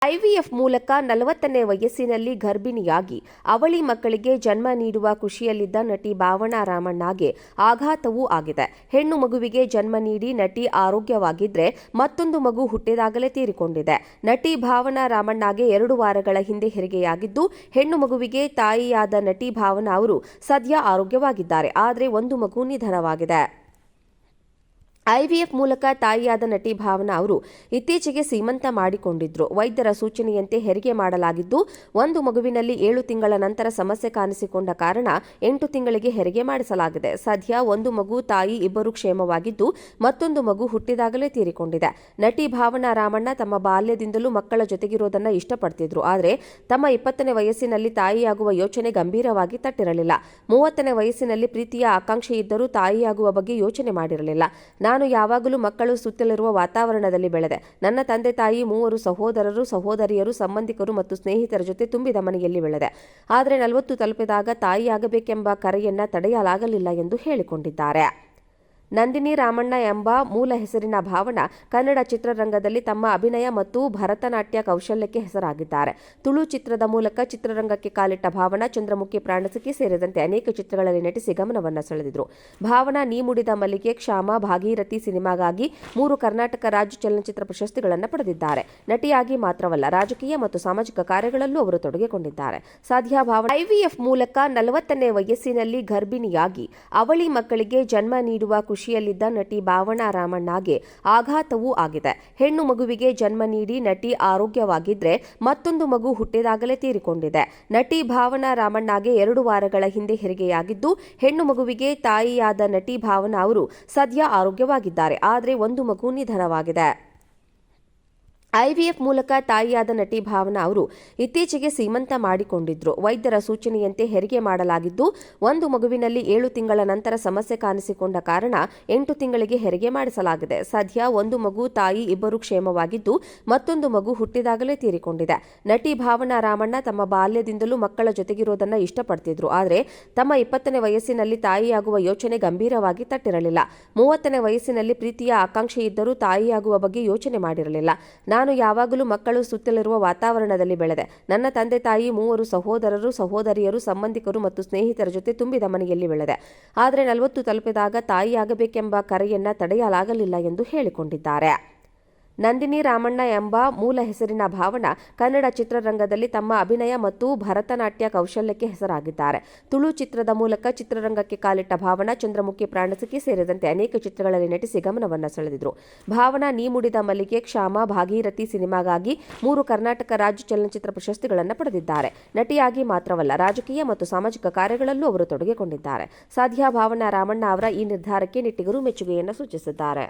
IVF ಮೂಲಕ 40ನೇ ವಯಸ್ಸಿನಲ್ಲಿ ಗರ್ಭಿಣಿಯಾಗಿ ಅವಳಿ ಮಕ್ಕಳಿಗೆ ಜನ್ಮ ನೀಡುವ ಖುಷಿಯಲ್ಲಿದ್ದ ನಟಿ ಭಾವನಾ ರಾಮಣ್ಣಗೆ ಆಘಾತವೂ ಆಗಿದೆ. ಹೆಣ್ಣು ಮಗುವಿಗೆ ಜನ್ಮ ನೀಡಿ ನಟಿ ಆರೋಗ್ಯವಾಗಿದ್ರೆ ಮತ್ತೊಂದು ಮಗು ಹುಟ್ಟಿದಾಗಲೇ ತೀರಿಕೊಂಡಿದೆ. ನಟಿ ಭಾವನಾ ರಾಮಣ್ಣಗೆ 2 ವಾರಗಳ ಹಿಂದೆ ಹೆರಿಗೆಯಾಗಿದ್ದು, ಹೆಣ್ಣು ಮಗುವಿಗೆ ತಾಯಿಯಾದ ನಟಿ ಭಾವನಾ ಅವರು ಸದ್ಯ ಆರೋಗ್ಯವಾಗಿದ್ದಾರೆ. ಆದರೆ ಒಂದು ಮಗು ನಿಧನವಾಗಿದೆ. ಐವಿಎಫ್ ಮೂಲಕ ತಾಯಿಯಾದ ನಟಿ ಭಾವನಾ ಅವರು ಇತ್ತೀಚೆಗೆ ಸೀಮಂತ ಮಾಡಿಕೊಂಡಿದ್ರು. ವೈದ್ಯರ ಸೂಚನೆಯಂತೆ ಹೆರಿಗೆ ಮಾಡಲಾಗಿದ್ದು, ಒಂದು ಮಗುವಿನಲ್ಲಿ 7 ತಿಂಗಳ ನಂತರ ಸಮಸ್ಯೆ ಕಾಣಿಸಿಕೊಂಡ ಕಾರಣ 8 ತಿಂಗಳಿಗೆ ಹೆರಿಗೆ ಮಾಡಿಸಲಾಗಿದೆ. ಸದ್ಯ ಒಂದು ಮಗು, ತಾಯಿ ಇಬ್ಬರು ಕ್ಷೇಮವಾಗಿದ್ದು, ಮತ್ತೊಂದು ಮಗು ಹುಟ್ಟಿದಾಗಲೇ ತೀರಿಕೊಂಡಿದೆ. ನಟಿ ಭಾವನಾ ರಾಮಣ್ಣ ತಮ್ಮ ಬಾಲ್ಯದಿಂದಲೂ ಮಕ್ಕಳ ಜೊತೆಗಿರೋದನ್ನ ಇಷ್ಟಪಡ್ತಿದ್ರು. ಆದರೆ ತಮ್ಮ 20ನೇ ವಯಸ್ಸಿನಲ್ಲಿ ತಾಯಿಯಾಗುವ ಯೋಚನೆ ಗಂಭೀರವಾಗಿ ತಟ್ಟಿರಲಿಲ್ಲ. 30ನೇ ವಯಸ್ಸಿನಲ್ಲಿ ಪ್ರೀತಿಯ ಆಕಾಂಕ್ಷೆ ಇದ್ದರೂ ತಾಯಿಯಾಗುವ ಬಗ್ಗೆ ಯೋಚನೆ ಮಾಡಿರಲಿಲ್ಲ. ನಾನು ಯಾವಾಗಲೂ ಮಕ್ಕಳು ಸುತ್ತಲಿರುವ ವಾತಾವರಣದಲ್ಲಿ ಬೆಳೆದೆ. ನನ್ನ ತಂದೆ ತಾಯಿ 3 ಸಹೋದರರು, ಸಹೋದರಿಯರು, ಸಂಬಂಧಿಕರು ಮತ್ತು ಸ್ನೇಹಿತರ ಜೊತೆ ತುಂಬಿದ ಮನೆಯಲ್ಲಿ ಬೆಳೆದೆ. ಆದರೆ 40 ತಲುಪಿದಾಗ ತಾಯಿಯಾಗಬೇಕೆಂಬ ಕರೆಯನ್ನ ತಡೆಯಲಾಗಲಿಲ್ಲ ಎಂದು ಹೇಳಿಕೊಂಡಿದ್ದಾರೆ. ನಂದಿನಿ ರಾಮಣ್ಣ ಎಂಬ ಮೂಲ ಹೆಸರಿನ ಭಾವನಾ ಕನ್ನಡ ಚಿತ್ರರಂಗದಲ್ಲಿ ತಮ್ಮ ಅಭಿನಯ ಮತ್ತು ಭರತನಾಟ್ಯ ಕೌಶಲ್ಯಕ್ಕೆ ಹೆಸರಾಗಿದ್ದಾರೆ. ತುಳು ಚಿತ್ರದ ಮೂಲಕ ಚಿತ್ರರಂಗಕ್ಕೆ ಕಾಲಿಟ್ಟ ಭಾವನಾ ಚಂದ್ರಮುಖಿ, ಪ್ರಾಣಸಖಿ ಸೇರಿದಂತೆ ಅನೇಕ ಚಿತ್ರಗಳಲ್ಲಿ ನಟಿಸಿ ಗಮನವನ್ನು ಸೆಳೆದಿದ್ರು. ಭಾವನಾ ನೀ ಮುಡಿದ ಮಲ್ಲಿಗೆ, ಕ್ಷಾಮ, ಭಾಗೀರಥಿ ಸಿನಿಮಾಗಾಗಿ 3 ಕರ್ನಾಟಕ ರಾಜ್ಯ ಚಲನಚಿತ್ರ ಪ್ರಶಸ್ತಿಗಳನ್ನು ಪಡೆದಿದ್ದಾರೆ. ನಟಿಯಾಗಿ ಮಾತ್ರವಲ್ಲ, ರಾಜಕೀಯ ಮತ್ತು ಸಾಮಾಜಿಕ ಕಾರ್ಯಗಳಲ್ಲೂ ಅವರು ತೊಡಗಿಕೊಂಡಿದ್ದಾರೆ. ಸದ್ಯ ಭಾವನಾ ಐವಿಎಫ್ ಮೂಲಕ 40ನೇ ವಯಸ್ಸಿನಲ್ಲಿ ಗರ್ಭಿಣಿಯಾಗಿ ಅವಳಿ ಮಕ್ಕಳಿಗೆ ಜನ್ಮ ನೀಡುವ ಖುಷಿಯಲ್ಲಿದ್ದ ನಟಿ ಭಾವನಾ ರಾಮಣ್ಣಗೆ ಆಘಾತವೂ ಆಗಿದೆ. ಹೆಣ್ಣು ಮಗುವಿಗೆ ಜನ್ಮ ನೀಡಿ ನಟಿ ಆರೋಗ್ಯವಾಗಿದ್ರೆ ಮತ್ತೊಂದು ಮಗು ಹುಟ್ಟಿದಾಗಲೇ ತೀರಿಕೊಂಡಿದೆ. ನಟಿ ಭಾವನಾ ರಾಮಣ್ಣಗೆ 2 ವಾರಗಳ ಹಿಂದೆ ಹೆರಿಗೆಯಾಗಿದ್ದು, ಹೆಣ್ಣು ಮಗುವಿಗೆ ತಾಯಿಯಾದ ನಟಿ ಭಾವನಾ ಅವರು ಸದ್ಯ ಆರೋಗ್ಯವಾಗಿದ್ದಾರೆ. ಆದರೆ ಒಂದು ಮಗು ನಿಧನವಾಗಿದೆ. ಐವಿಎಫ್ ಮೂಲಕ ತಾಯಿಯಾದ ನಟಿ ಭಾವನಾ ಅವರು ಇತ್ತೀಚೆಗೆ ಸೀಮಂತ ಮಾಡಿಕೊಂಡಿದ್ರು. ವೈದ್ಯರ ಸೂಚನೆಯಂತೆ ಹೆರಿಗೆ ಮಾಡಲಾಗಿದ್ದು, ಒಂದು ಮಗುವಿನಲ್ಲಿ 7 ತಿಂಗಳ ನಂತರ ಸಮಸ್ಯೆ ಕಾಣಿಸಿಕೊಂಡ ಕಾರಣ 8 ತಿಂಗಳಿಗೆ ಹೆರಿಗೆ ಮಾಡಿಸಲಾಗಿದೆ. ಸದ್ಯ ಒಂದು ಮಗು, ತಾಯಿ ಇಬ್ಬರು ಕ್ಷೇಮವಾಗಿದ್ದು, ಮತ್ತೊಂದು ಮಗು ಹುಟ್ಟಿದಾಗಲೇ ತೀರಿಕೊಂಡಿದೆ. ನಟಿ ಭಾವನಾ ರಾಮಣ್ಣ ತಮ್ಮ ಬಾಲ್ಯದಿಂದಲೂ ಮಕ್ಕಳ ಜೊತೆಗಿರೋದನ್ನ ಇಷ್ಟಪಡ್ತಿದ್ರು. ಆದರೆ ತಮ್ಮ 20ನೇ ವಯಸ್ಸಿನಲ್ಲಿ ತಾಯಿಯಾಗುವ ಯೋಚನೆ ಗಂಭೀರವಾಗಿ ತಟ್ಟಿರಲಿಲ್ಲ. 30ನೇ ವಯಸ್ಸಿನಲ್ಲಿ ಪ್ರೀತಿಯ ಆಕಾಂಕ್ಷೆ ಇದ್ದರೂ ತಾಯಿಯಾಗುವ ಬಗ್ಗೆ ಯೋಚನೆ ಮಾಡಿರಲಿಲ್ಲ. ನಾನು ಯಾವಾಗಲೂ ಮಕ್ಕಳು ಸುತ್ತಲಿರುವ ವಾತಾವರಣದಲ್ಲಿ ಬೆಳೆದೆ. ನನ್ನ ತಂದೆ ತಾಯಿ 3 ಸಹೋದರರು, ಸಹೋದರಿಯರು, ಸಂಬಂಧಿಕರು ಮತ್ತು ಸ್ನೇಹಿತರ ಜೊತೆ ತುಂಬಿದ ಮನೆಯಲ್ಲಿ ಬೆಳೆದೆ. ಆದರೆ 40 ತಲುಪಿದಾಗ ತಾಯಿಯಾಗಬೇಕೆಂಬ ಕರೆಯನ್ನ ತಡೆಯಲಾಗಲಿಲ್ಲ ಎಂದು ಹೇಳಿಕೊಂಡಿದ್ದಾರೆ. ನಂದಿನಿ ರಾಮಣ್ಣ ಎಂಬ ಮೂಲ ಹೆಸರಿನ ಭಾವನಾ ಕನ್ನಡ ಚಿತ್ರರಂಗದಲ್ಲಿ ತಮ್ಮ ಅಭಿನಯ ಮತ್ತು ಭರತನಾಟ್ಯ ಕೌಶಲ್ಯಕ್ಕೆ ಹೆಸರಾಗಿದ್ದಾರೆ. ತುಳು ಚಿತ್ರದ ಮೂಲಕ ಚಿತ್ರರಂಗಕ್ಕೆ ಕಾಲಿಟ್ಟ ಭಾವನಾ ಚಂದ್ರಮುಖಿ, ಪ್ರಾಣಸಖಿ ಸೇರಿದಂತೆ ಅನೇಕ ಚಿತ್ರಗಳಲ್ಲಿ ನಟಿಸಿ ಗಮನವನ್ನು ಸೆಳೆದಿದ್ರು. ಭಾವನಾ ನೀ ಮುಡಿದ ಮಲ್ಲಿಗೆ, ಕ್ಷಾಮ, ಭಾಗೀರಥಿ ಸಿನಿಮಾಗಾಗಿ 3 ಕರ್ನಾಟಕ ರಾಜ್ಯ ಚಲನಚಿತ್ರ ಪ್ರಶಸ್ತಿಗಳನ್ನು ಪಡೆದಿದ್ದಾರೆ. ನಟಿಯಾಗಿ ಮಾತ್ರವಲ್ಲ, ರಾಜಕೀಯ ಮತ್ತು ಸಾಮಾಜಿಕ ಕಾರ್ಯಗಳಲ್ಲೂ ಅವರು ತೊಡಗಿಕೊಂಡಿದ್ದಾರೆ. ಸದ್ಯ ಭಾವನಾ ರಾಮಣ್ಣ ಅವರ ಈ ನಿರ್ಧಾರಕ್ಕೆ ನೆಟ್ಟಿಗರು ಮೆಚ್ಚುಗೆಯನ್ನು ಸೂಚಿಸಿದ್ದಾರೆ.